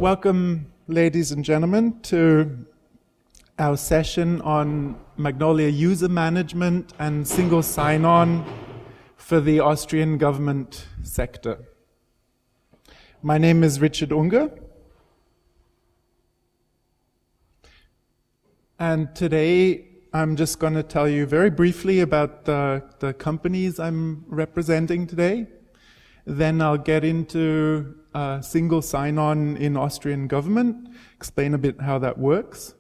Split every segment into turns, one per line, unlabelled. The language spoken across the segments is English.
Welcome, ladies and gentlemen, to our session on Magnolia user management and single sign-on for the Austrian government sector. My name is Richard Unger, and today I'm just going to tell you very briefly about the companies I'm representing today. Then I'll get into single sign-on in Austrian government, explain a bit how that works.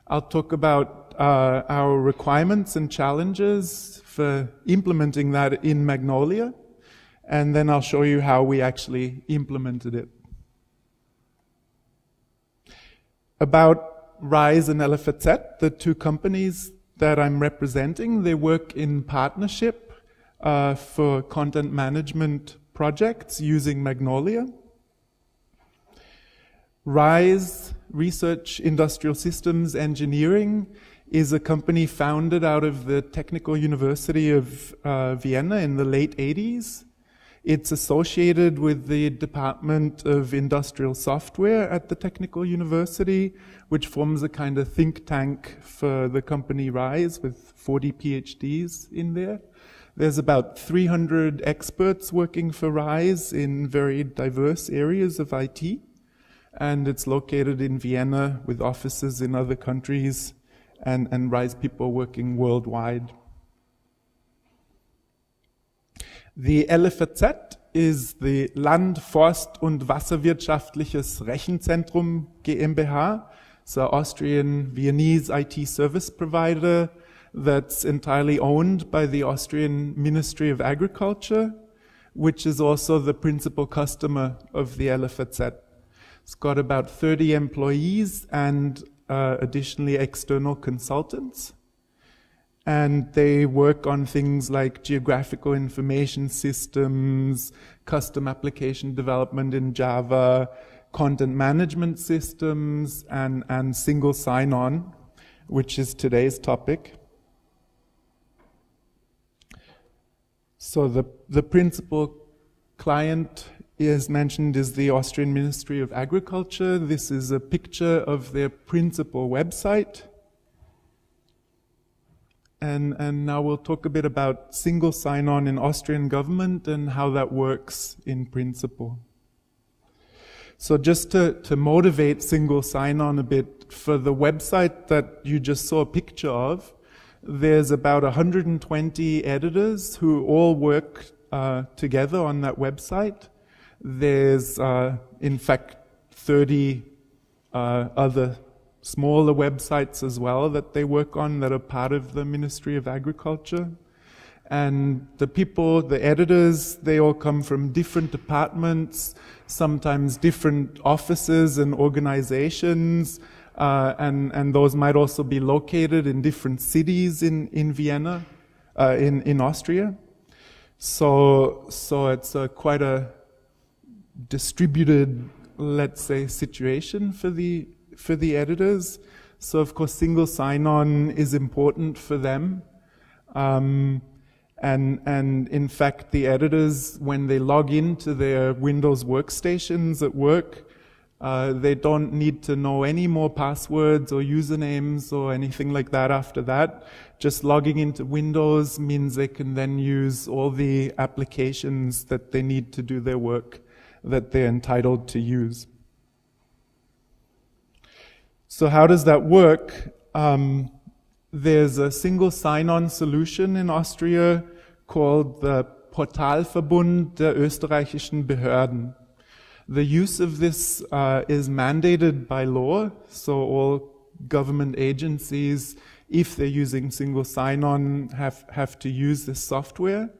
I'll talk about our requirements and challenges for implementing that in Magnolia, and then I'll show you how we actually implemented it. About Rise and Elephantset, the two companies that I'm representing, they work in partnership for content management projects using Magnolia. Rise, Research Industrial Systems Engineering, is a company founded out of the Technical University of Vienna in the late 80s. It's associated with the Department of Industrial Software at the Technical University, which forms a kind of think tank for the company Rise with 40 PhDs in there. There's about 300 experts working for Rise in very diverse areas of IT, and it's located in Vienna with offices in other countries and Rise people working worldwide. The Elephantset is the Land-, Forst- und Wasserwirtschaftliches Rechenzentrum GmbH. It's an Austrian Viennese IT service provider that's entirely owned by the Austrian Ministry of Agriculture, which is also the principal customer of the Elephantset. It's got about 30 employees and additionally external consultants. And they work on things like geographical information systems, custom application development in Java, content management systems, and single sign-on, which is today's topic. So the principal client is mentioned is the Austrian Ministry of Agriculture. This is a picture of their principal website. And now we'll talk a bit about single sign-on in Austrian government and how that works in principle. So just to motivate single sign-on a bit, for the website that you just saw a picture of, there's about 120 editors who all work together on that website. There's, in fact, 30 other smaller websites as well that they work on that are part of the Ministry of Agriculture. And the people, the editors, they all come from different departments, sometimes different offices and organizations, and those might also be located in different cities in Vienna, in Austria. So it's quite a distributed, let's say, situation for the editors. So of course single sign-on is important for them. And in fact the editors, when they log into their Windows workstations at work, they don't need to know any more passwords or usernames or anything like that after that. Just logging into Windows means they can then use all the applications that they need to do their work that they're entitled to use. So how does that work? There's a single sign-on solution in Austria called the Portalverbund der österreichischen Behörden. The use of this is mandated by law, so all government agencies, if they're using single sign-on, have to use this software.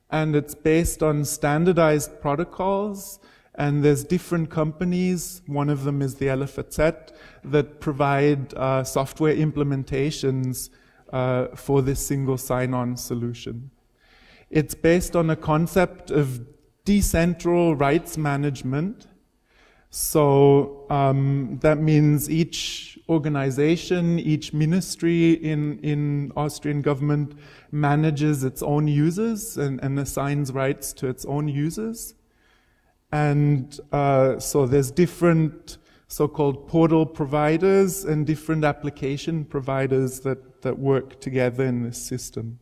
And it's based on standardized protocols, and there's different companies, one of them is the Elephantset, that provide software implementations for this single sign-on solution. It's based on a concept of decentral rights management. So that means each organization, each ministry in Austrian government manages its own users and assigns rights to its own users. And so there's different so-called portal providers and different application providers that work together in this system.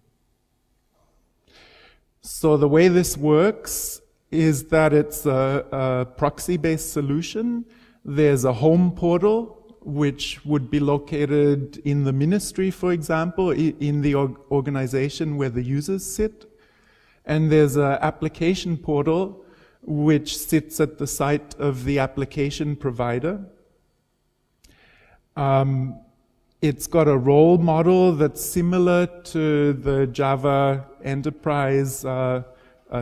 So the way this works is that it's a proxy-based solution. There's a home portal, which would be located in the ministry, for example, in the organization where the users sit. And there's an application portal, which sits at the site of the application provider. It's got a role model that's similar to the Java Enterprise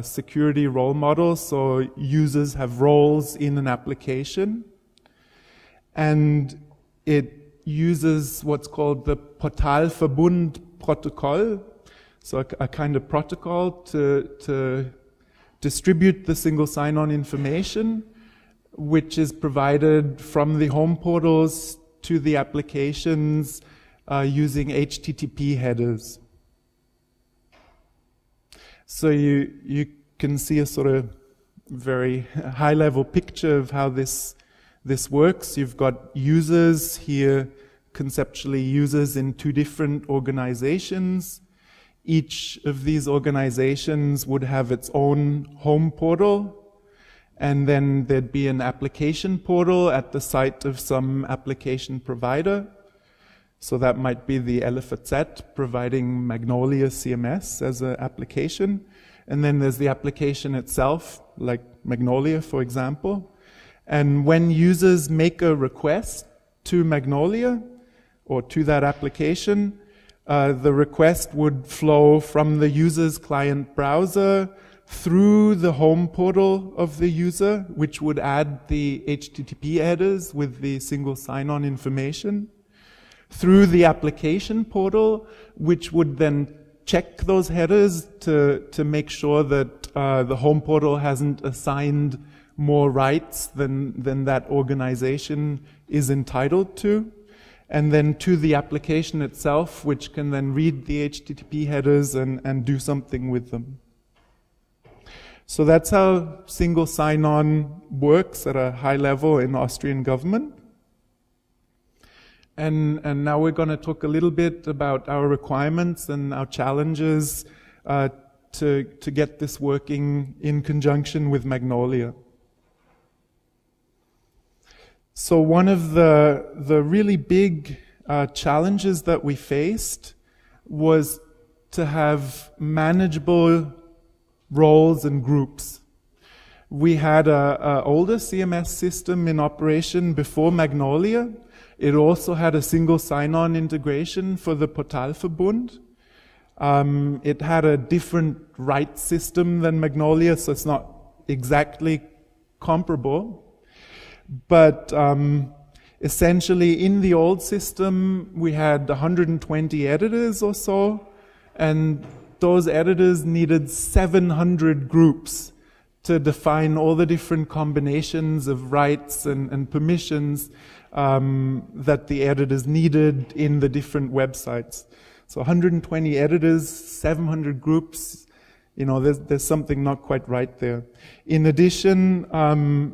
security role model. So users have roles in an application. And it uses what's called the Portalverbund protocol, so a kind of protocol to distribute the single sign-on information, which is provided from the home portals to the applications using HTTP headers. So you can see a sort of very high-level picture of how this works. You've got users here, conceptually users in two different organizations. Each of these organizations would have its own home portal, and then there'd be an application portal at the site of some application provider. So that might be the Elephantset providing Magnolia CMS as an application. And then there's the application itself, like Magnolia, for example. And when users make a request to Magnolia or to that application, the request would flow from the user's client browser through the home portal of the user, which would add the HTTP headers with the single sign-on information, through the application portal, which would then check those headers to make sure that the home portal hasn't assigned more rights than that organization is entitled to, and then to the application itself, which can then read the HTTP headers and do something with them. So that's how single sign-on works at a high level in Austrian government. And now we're going to talk a little bit about our requirements and our challenges to get this working in conjunction with Magnolia. So one of the really big challenges that we faced was to have manageable roles and groups. We had an older CMS system in operation before Magnolia. It also had a single sign-on integration for the Portalverbund. It had a different rights system than Magnolia, so it's not exactly comparable. But essentially, in the old system, we had 120 editors or so, and those editors needed 700 groups to define all the different combinations of rights and permissions that the editors needed in the different websites. So 120 editors, 700 groups. There's something not quite right there. In addition,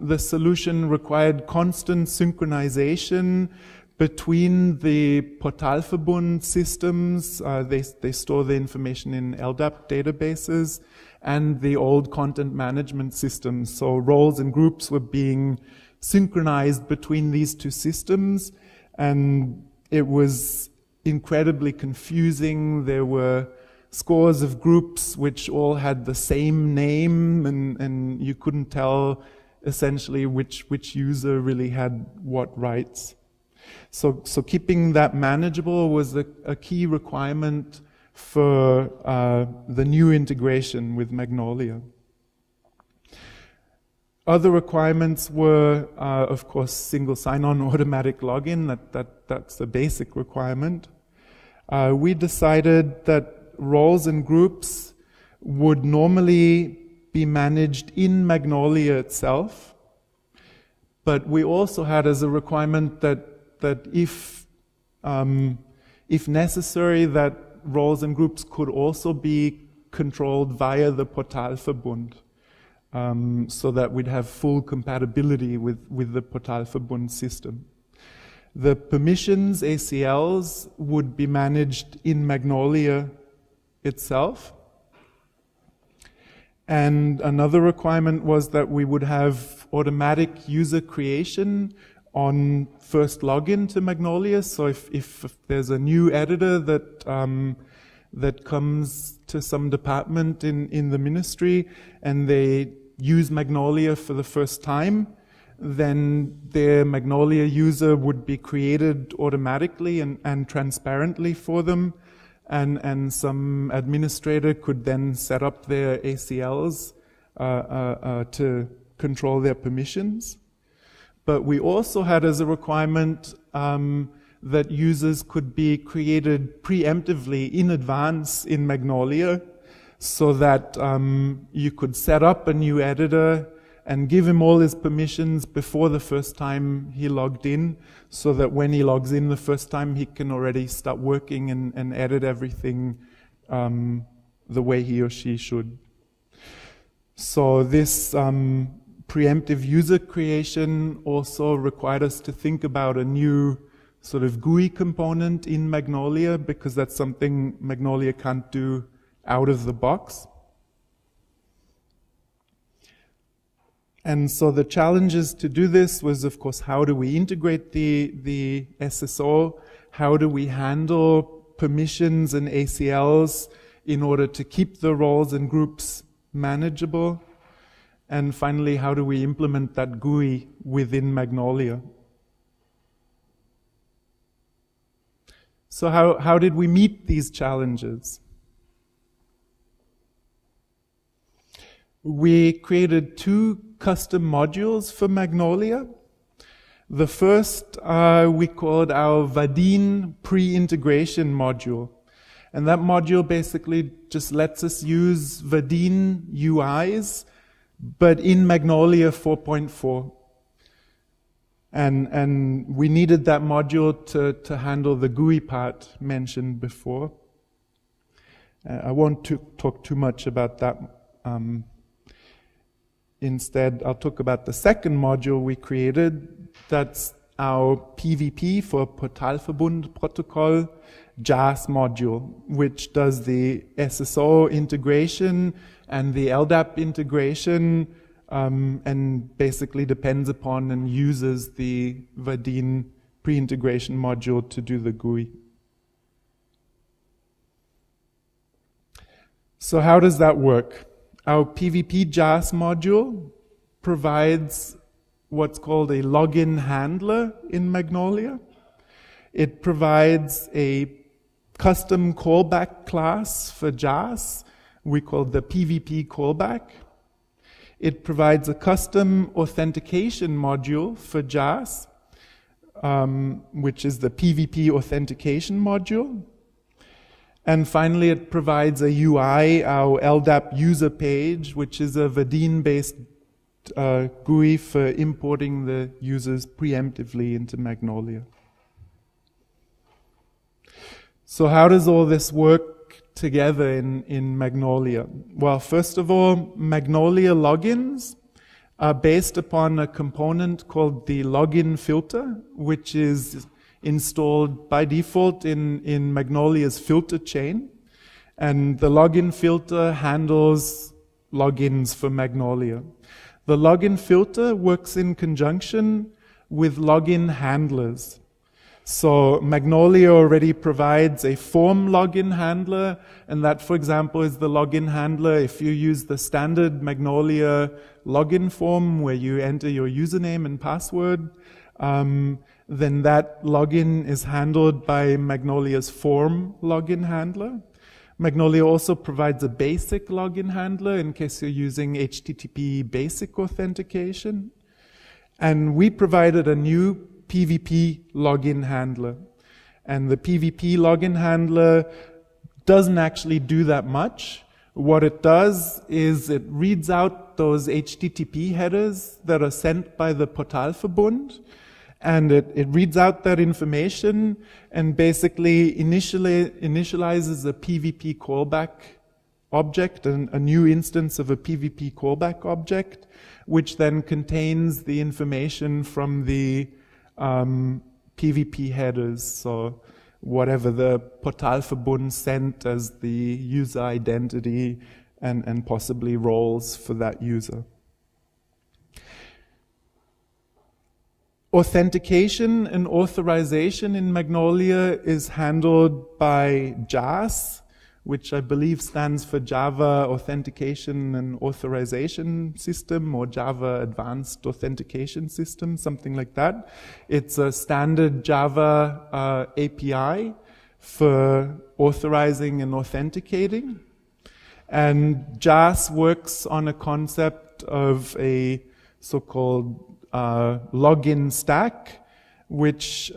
the solution required constant synchronization between the Portalverbund systems. They store the information in LDAP databases, and the old content management systems. So roles and groups were being synchronized between these two systems, and it was incredibly confusing. There were scores of groups which all had the same name, and you couldn't tell essentially which user really had what rights. So keeping that manageable was a key requirement for the new integration with Magnolia. Other requirements were, of course, single sign-on automatic login. That's a basic requirement. We decided that roles and groups would normally be managed in Magnolia itself, but we also had as a requirement that if necessary, that roles and groups could also be controlled via the Portalverbund. so that we'd have full compatibility with the Portalverbund system. The permissions, ACLs, would be managed in Magnolia itself. And another requirement was that we would have automatic user creation on first login to Magnolia. So if there's a new editor that comes to some department in the ministry and they use Magnolia for the first time, then their Magnolia user would be created automatically and transparently for them. And some administrator could then set up their ACLs to control their permissions. But we also had as a requirement that users could be created preemptively in advance in Magnolia, so that you could set up a new editor and give him all his permissions before the first time he logged in, so that when he logs in the first time, he can already start working and edit everything the way he or she should. So this preemptive user creation also required us to think about a new sort of GUI component in Magnolia, because that's something Magnolia can't do out of the box. And so the challenges to do this was, of course, how do we integrate the SSO? How do we handle permissions and ACLs in order to keep the roles and groups manageable? And finally, how do we implement that GUI within Magnolia? So how did we meet these challenges? We created 2 custom modules for Magnolia. The first we called our Vadin pre-integration module. And that module basically just lets us use Vadin UIs, but in Magnolia 4.4. And we needed that module to handle the GUI part mentioned before. I won't talk too much about that. Instead, I'll talk about the second module we created. That's our PVP for Portalverbund Protocol JAS module, which does the SSO integration and the LDAP integration, and basically depends upon and uses the Vadin pre-integration module to do the GUI. So how does that work? Our PVP JAS module provides what's called a login handler in Magnolia. It provides a custom callback class for JAS. We call the PVP callback. It provides a custom authentication module for JAS, which is the PVP authentication module. And finally, it provides a UI, our LDAP user page, which is a Vadin-based GUI for importing the users preemptively into Magnolia. So how does all this work together in Magnolia? Well, first of all, Magnolia Logins are based upon a component called the login filter, which is installed by default in Magnolia's filter chain. And the login filter handles logins for Magnolia. The login filter works in conjunction with login handlers. So Magnolia already provides a form login handler, and that, for example, is the login handler if you use the standard Magnolia login form where you enter your username and password. Then that login is handled by Magnolia's form login handler. Magnolia also provides a basic login handler in case you're using HTTP basic authentication. And we provided a new PVP login handler. And the PVP login handler doesn't actually do that much. What it does is it reads out those HTTP headers that are sent by the Portalverbund, and it reads out that information and basically initializes a PVP callback object, a new instance of a PVP callback object, which then contains the information from the PVP headers. So whatever the Portalverbund sent as the user identity and possibly roles for that user. Authentication and authorization in Magnolia is handled by JAS, which I believe stands for Java Authentication and Authorization System, or Java Advanced Authentication System, something like that. It's a standard Java API for authorizing and authenticating. And JAS works on a concept of a so-called login stack, which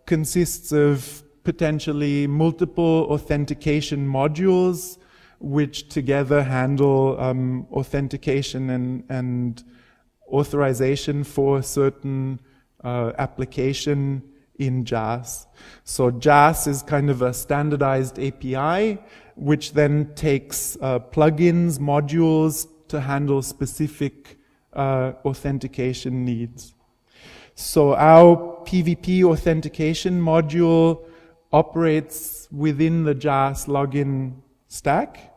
consists of potentially multiple authentication modules, which together handle authentication and authorization for a certain application in JAS. So JAS is kind of a standardized API, which then takes plugins, modules to handle specific authentication needs. So our PVP authentication module operates within the JAS login stack,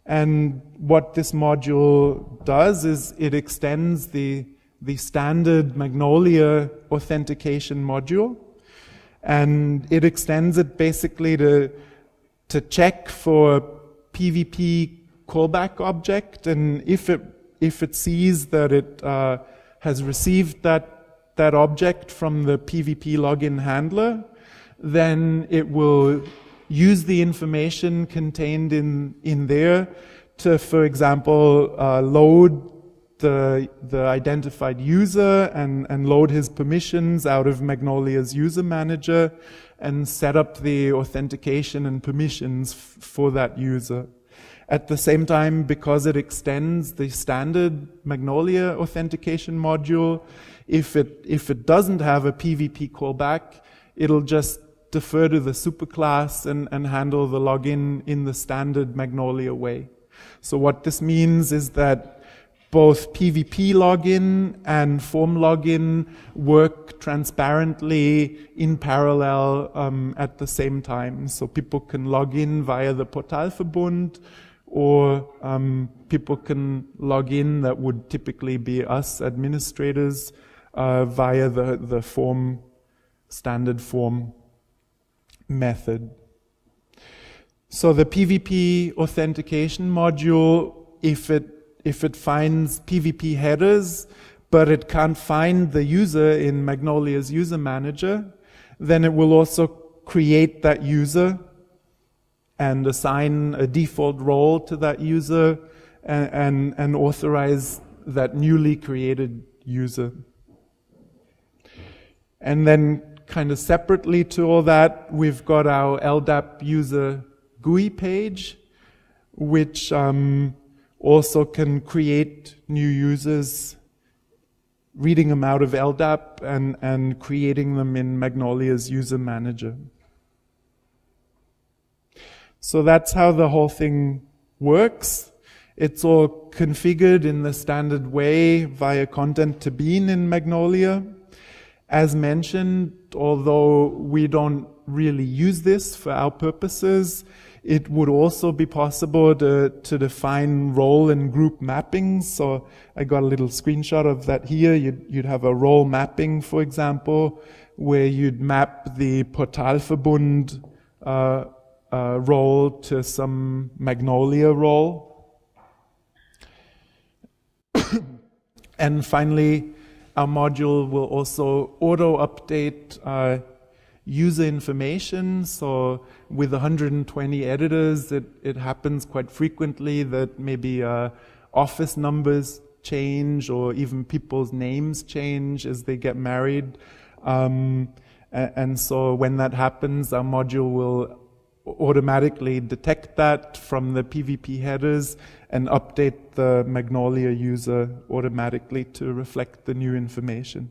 and what this module does is it extends the standard Magnolia authentication module, and it extends it basically to check for PVP callback object, and if it sees that it has received that object from the PVP login handler, then it will use the information contained in there to, for example, load the identified user and load his permissions out of Magnolia's user manager and set up the authentication and permissions for that user. At the same time, because it extends the standard Magnolia authentication module, if it doesn't have a PVP callback, it'll just defer to the superclass and handle the login in the standard Magnolia way. So what this means is that both PVP login and form login work transparently in parallel at the same time. So people can log in via the Portalverbund, or people can log in, that would typically be us administrators, via the form, standard form method. So the PVP authentication module, if it finds PVP headers, but it can't find the user in Magnolia's user manager, then it will also create that user and assign a default role to that user and authorize that newly created user. And then kind of separately to all that, we've got our LDAP user GUI page, which also can create new users, reading them out of LDAP and creating them in Magnolia's user manager. So that's how the whole thing works. It's all configured in the standard way via content to bean in Magnolia. As mentioned, although we don't really use this for our purposes, it would also be possible to define role and group mappings. So I got a little screenshot of that here. You'd have a role mapping, for example, where you'd map the Portalverbund role to some Magnolia role. And finally, our module will also auto-update user information. So with 120 editors, it happens quite frequently that maybe office numbers change or even people's names change as they get married. And so when that happens, our module will automatically detect that from the PVP headers and update the Magnolia user automatically to reflect the new information.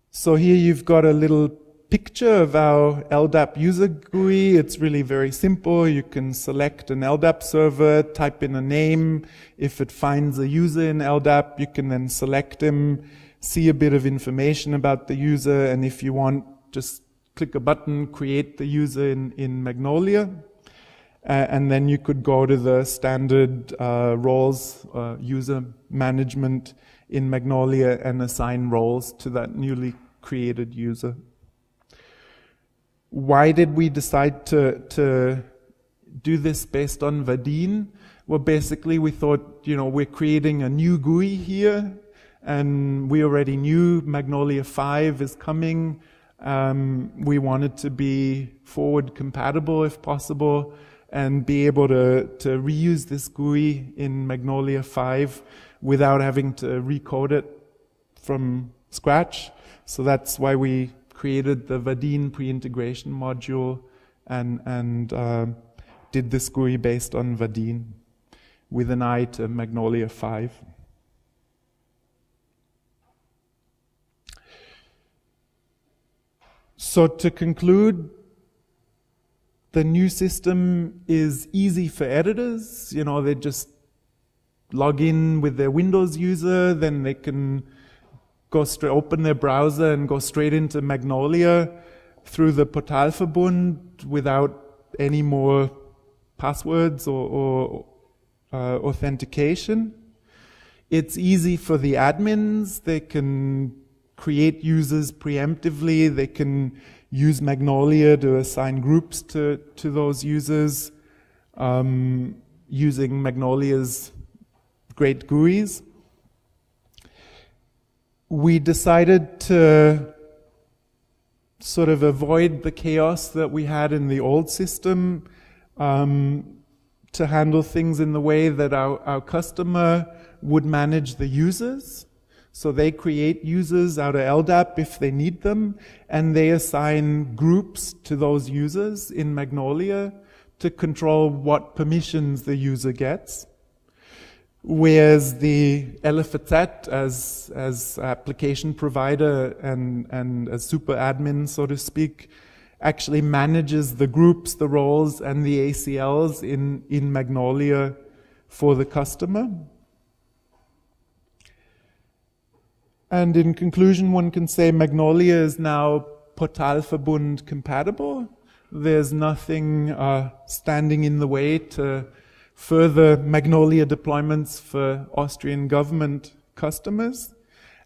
So here you've got a little picture of our LDAP user GUI. It's really very simple. You can select an LDAP server, type in a name. If it finds a user in LDAP, you can then select him, see a bit of information about the user, and if you want, just click a button, create the user in Magnolia. And then you could go to the standard roles, user management in Magnolia, and assign roles to that newly created user. Why did we decide to do this based on Vaadin? Well, basically we thought, we're creating a new GUI here, and we already knew Magnolia 5 is coming. We wanted to be forward compatible if possible, and be able to reuse this GUI in Magnolia 5 without having to recode it from scratch. So that's why we created the Vaadin pre-integration module and did this GUI based on Vaadin with an eye to Magnolia 5. So to conclude, the new system is easy for editors. They just log in with their Windows user, then they can open their browser and go straight into Magnolia through the Portalverbund without any more passwords or authentication. It's easy for the admins. They can create users preemptively. They can use Magnolia to assign groups to those users using Magnolia's great GUIs. We decided to sort of avoid the chaos that we had in the old system, to handle things in the way that our customer would manage the users. So they create users out of LDAP if they need them, and they assign groups to those users in Magnolia to control what permissions the user gets. Whereas the Elephantset as application provider and as super admin, so to speak, actually manages the groups, the roles, and the ACLs in Magnolia for the customer. And in conclusion, one can say Magnolia is now Portalverbund compatible. There's nothing standing in the way to further Magnolia deployments for Austrian government customers.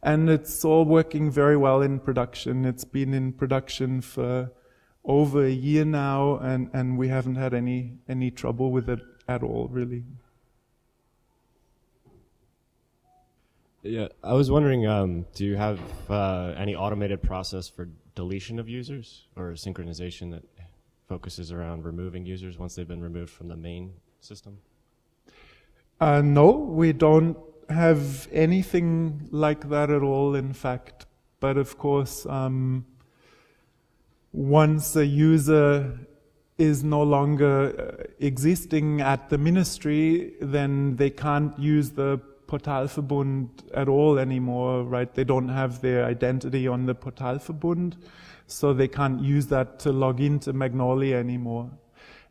And it's all working very well in production. It's been in production for over a year now, and we haven't had any trouble with it at all, really.
Yeah, I was wondering, do you have any automated process for deletion of users or synchronization that focuses around removing users once they've been removed from the main system?
No, we don't have anything like that at all, in fact. But of course, once a user is no longer existing at the ministry, then they can't use the Portalverbund at all anymore, right? They don't have their identity on the Portalverbund, so they can't use that to log into Magnolia anymore.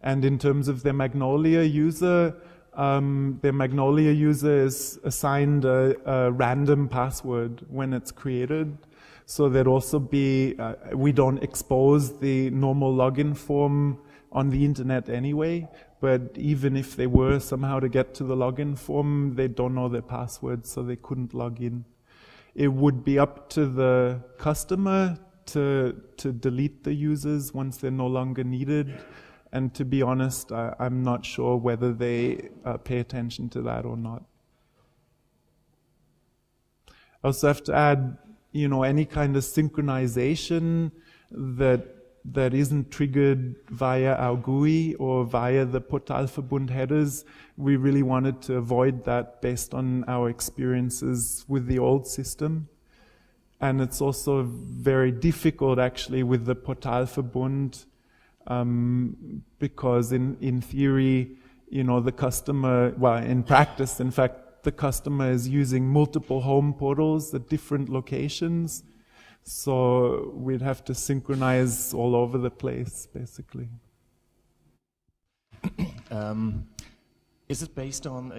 And in terms of their Magnolia user is assigned a random password when it's created. So there'd also be, we don't expose the normal login form on the internet anyway, but even if they were somehow to get to the login form, they don't know their password, so they couldn't log in. It would be up to the customer to delete the users once they're no longer needed. And to be honest, I'm not sure whether they pay attention to that or not. I also have to add, any kind of synchronization that isn't triggered via our GUI or via the Portalverbund headers, we really wanted to avoid that based on our experiences with the old system. And it's also very difficult actually with the Portalverbund, because in theory, the customer, well, in practice, in fact, the customer is using multiple home portals at different locations. So we'd have to synchronize all over the place, basically.
Is it based on,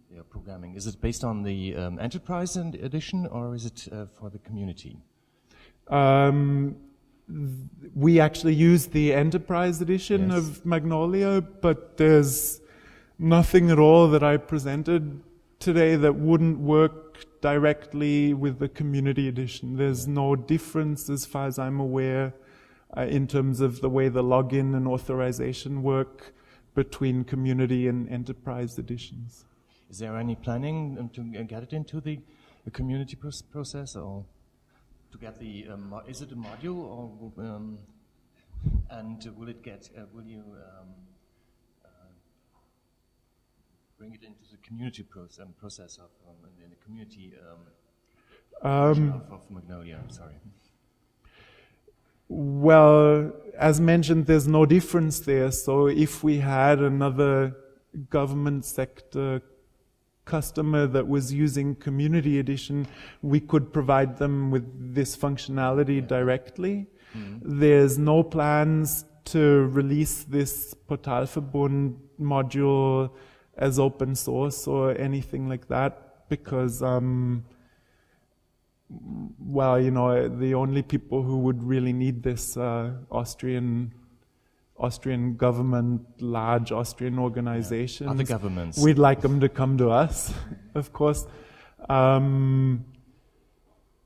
your programming, is it based on the enterprise edition, or is it for the community?
We actually use the enterprise edition
Yes.
of Magnolia, but there's nothing at all that I presented today that wouldn't work directly with the community edition. There's no difference, as far as I'm aware, in terms of the way the login and authorization work between community and enterprise editions.
Is there any planning to get it into the community process, or to get the? Is it a module, or and will it get? Will you bring it into the community process of in the community version of Magnolia? I'm sorry.
Well, as mentioned, there's no difference there. So if we had another government sector customer that was using Community Edition, we could provide them with this functionality directly. Mm-hmm. There's no plans to release this Portalverbund module as open source or anything like that, because well, you know, the only people who would really need this Austrian government, large Austrian organizations.
Other governments.
We'd like them to come to us, of course. Our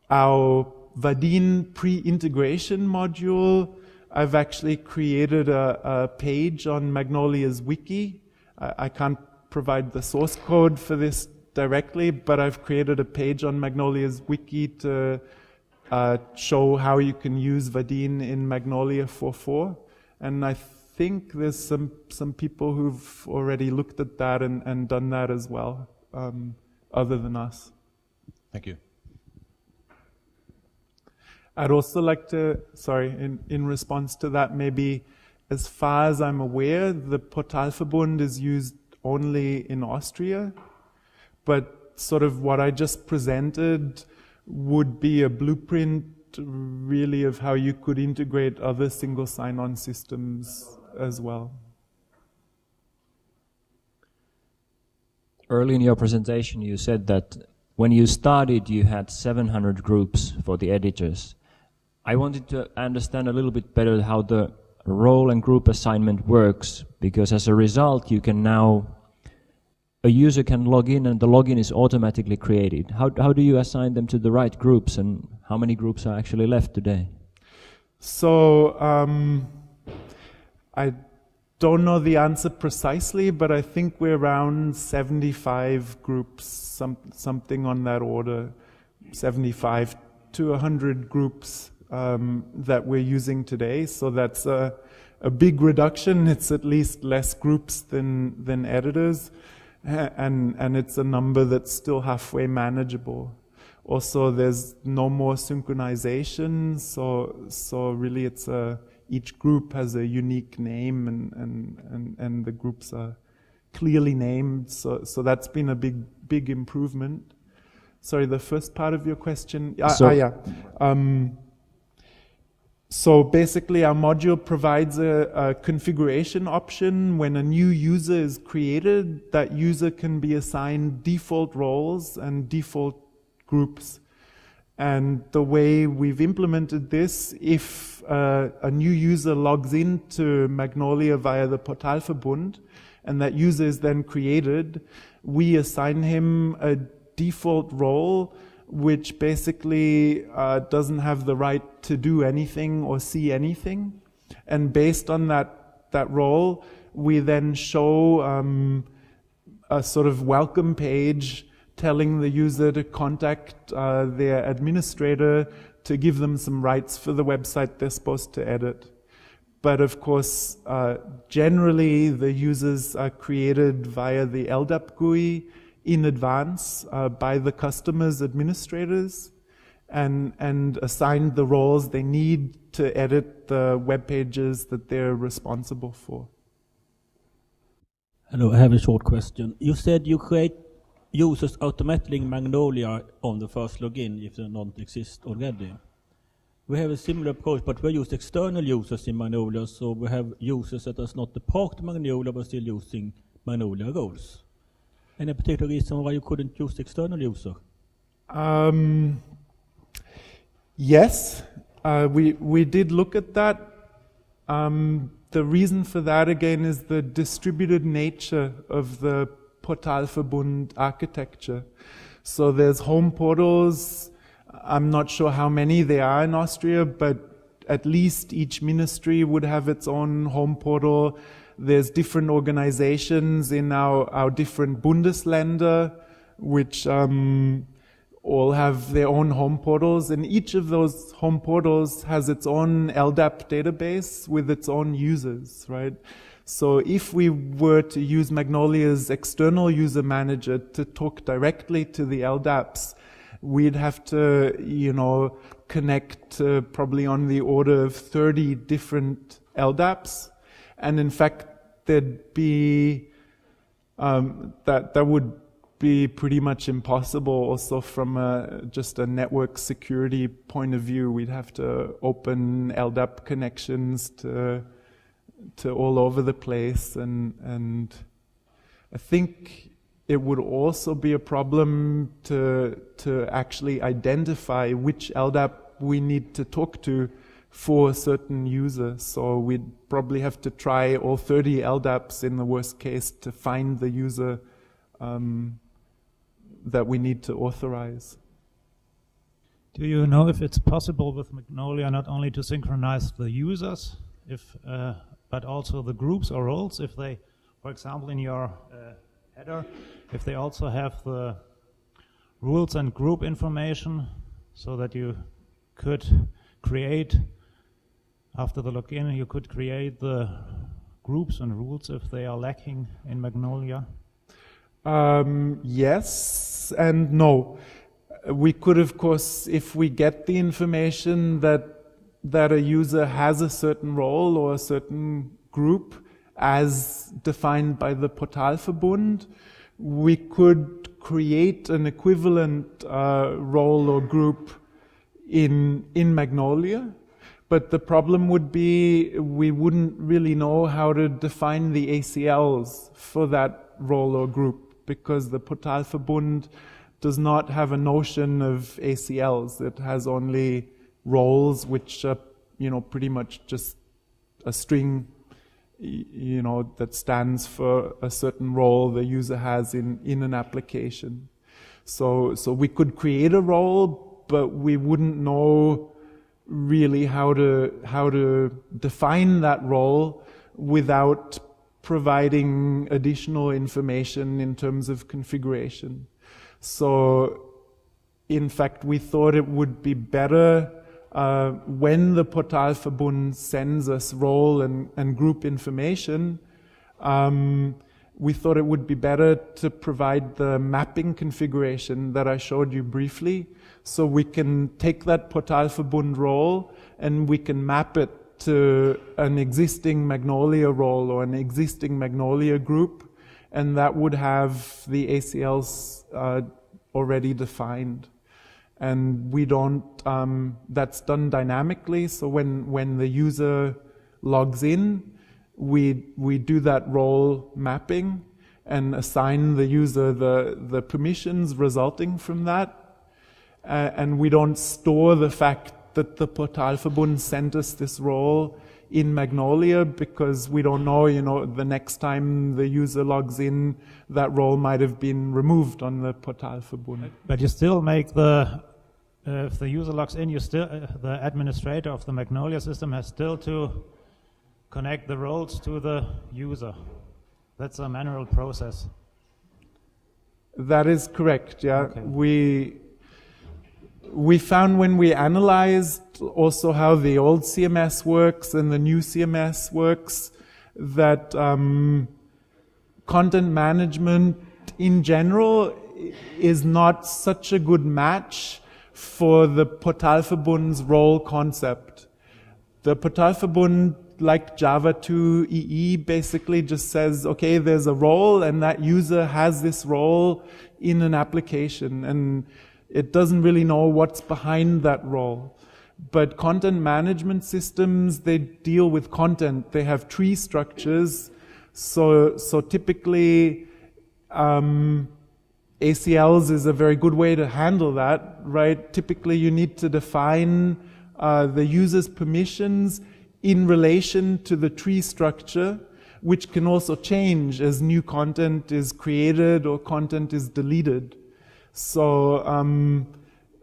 Vadin pre-integration module, I've actually created a page on Magnolia's wiki. I can't provide the source code for this directly, but I've created a page on Magnolia's wiki to show how you can use Vadin in Magnolia 4.4. And I think there's some people who've already looked at that and done that as well, other than us.
Thank you.
I'd also like to, in response to that, maybe as far as I'm aware, the Portalverbund is used only in Austria, but sort of what I just presented would be a blueprint really of how you could integrate other single sign-on systems as well.
Early in your presentation you said that when you started you had 700 groups for the editors. I wanted to understand a little bit better how the role and group assignment works, because as a result you can now, a user can log in and the login is automatically created. How do you assign them to the right groups, and how many groups are actually left today?
So I don't know the answer precisely, but I think we're around 75 groups, something on that order, 75 to 100 groups that we're using today. So that's a big reduction. It's at least less groups than editors. And it's a number that's still halfway manageable. Also, there's no more synchronization, so really it's each group has a unique name, and the groups are clearly named. So that's been a big improvement. Sorry, the first part of your question. So basically our module provides a configuration option. When a new user is created, that user can be assigned default roles and default groups. And the way we've implemented this, if a new user logs into Magnolia via the Portalverbund, and that user is then created, we assign him a default role which basically doesn't have the right to do anything or see anything. And based on that role, we then show a sort of welcome page telling the user to contact their administrator to give them some rights for the website they're supposed to edit. But of course, generally the users are created via the LDAP GUI in advance by the customer's administrators and assigned the roles they need to edit the web pages that they're responsible for.
Hello, I have a short question. You said you create users automatically in Magnolia on the first login if they don't exist already. We have a similar approach, but we use external users in Magnolia, so we have users that are not the part of Magnolia but still using Magnolia roles. Any particular reason why you couldn't use the external user?
Yes, we did look at that. The reason for that again is the distributed nature of the Portalverbund architecture. So there's home portals. I'm not sure how many there are in Austria, but at least each ministry would have its own home portal. There's different organizations in our different Bundesländer, which all have their own home portals, and each of those home portals has its own LDAP database with its own users, right? So if we were to use Magnolia's external user manager to talk directly to the LDAPs, we'd have to, connect probably on the order of 30 different LDAPs. And in fact, there'd be, that would be pretty much impossible also from just a network security point of view. We'd have to open LDAP connections to all over the place, and I think it would also be a problem to actually identify which LDAP we need to talk to for a certain user. So we'd probably have to try all 30 LDAPs in the worst case to find the user that we need to authorize.
Do you know if it's possible with Magnolia not only to synchronize the users, but also the groups or roles? If they, for example, in your header, if they also have the rules and group information, so that you could create, after the login, you could create the groups and rules if they are lacking in Magnolia?
Yes and no. We could, of course, if we get the information that a user has a certain role or a certain group as defined by the Portalverbund, we could create an equivalent role or group in Magnolia. But the problem would be we wouldn't really know how to define the ACLs for that role or group, because the Portalverbund does not have a notion of ACLs. It has only roles, which are, pretty much just a string, that stands for a certain role the user has in an application. So we could create a role, but we wouldn't know really how to define that role without providing additional information in terms of configuration. So, in fact, we thought it would be better when the Portalverbund sends us role and group information, we thought it would be better to provide the mapping configuration that I showed you briefly, so we can take that Portalverbund role and we can map it to an existing Magnolia role or an existing Magnolia group, and that would have the ACLs already defined. And we don't, that's done dynamically, so when the user logs in, we do that role mapping and assign the user the permissions resulting from that. And we don't store the fact that the Portalverbund sent us this role in Magnolia, because we don't know, the next time the user logs in, that role might have been removed on the Portalverbund.
But you still make if the user logs in, you still, the administrator of the Magnolia system has still to connect the roles to the user. That's a manual process.
That is correct, yeah.
Okay.
We found when we analyzed also how the old CMS works and the new CMS works, that content management in general is not such a good match for the Portalverbund's role concept. The Portalverbund like Java 2 EE basically just says, okay, there's a role and that user has this role in an application, and it doesn't really know what's behind that role. But content management systems, they deal with content. They have tree structures. So typically, ACLs is a very good way to handle that, right? Typically, you need to define the user's permissions in relation to the tree structure, which can also change as new content is created or content is deleted. So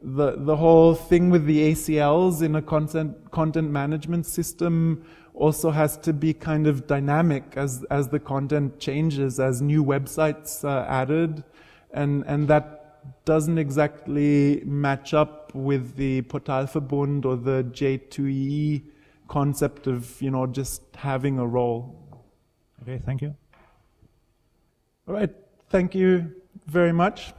the whole thing with the ACLs in a content management system also has to be kind of dynamic as the content changes, as new websites are added, and that doesn't exactly match up with the Portalverbund or the J2EE concept of, you know, just having a role.
Okay, thank you.
All right, thank you very much.